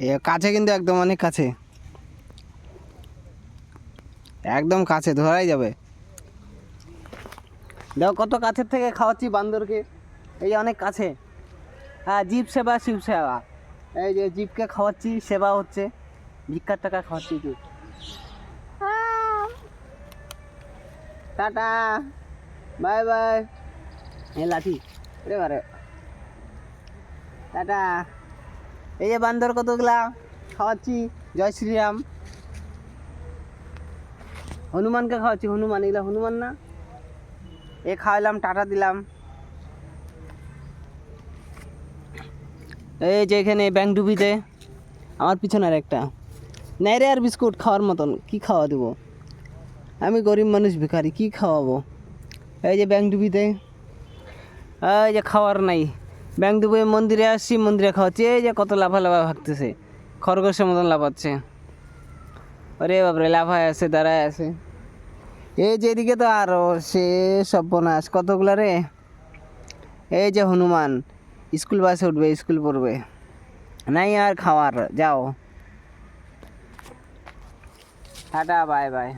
এ কাছে, কিন্তু একদম অনেক কাছে, একদম কাছে, ধরাই যাবে। দেখো কত কাছের থেকে খাওয়াচ্ছি বান্দরকে, এই যে অনেক কাছে। হ্যাঁ, জীব সেবা শিব সেবা। এই যে জীবকে খাওয়াচ্ছি, সেবা হচ্ছে, ভিক্ষার টাকা খাওয়াচ্ছি জীব। Tata, bye bye. এ লাঠি রে বারে, টাটা। এই যে বান্দর কতগুলা খাওয়াচ্ছি, জয় শ্রীরাম। হনুমানকে খাওয়াচ্ছি, হনুমান, এগুলা হনুমান না? এ খাওয়ালাম, টাটা দিলাম। এই যে এখানে ব্যাংডুবিতে আমার পিছনে আর একটা নেই রে, আর বিস্কুট খাওয়ার মতন কি খাওয়া দেবো? আমি গরিব মানুষ, ভিখারি, কি খাওয়াবো? এই যে ব্যাংডুবিতে, এই যে খাওয়ার নাই। ব্যাংডুবি মন্দিরে আসছি, মন্দিরে খাওয়াচ্ছি। এই যে কত লাফা ভাগতেছে, খরগোশের মতন লাফাচ্ছে। ওরে বাপরে, লাফায় আছে, দাঁড়ায় আছে। এই যে এদিকে তো আরো সে সর্বনাশ, কতগুলা রে। এই যে হনুমান স্কুল বাসে উঠবে, স্কুল পড়বে, নাই আর খাওয়ার, যাও, টাটা, বাই বাই।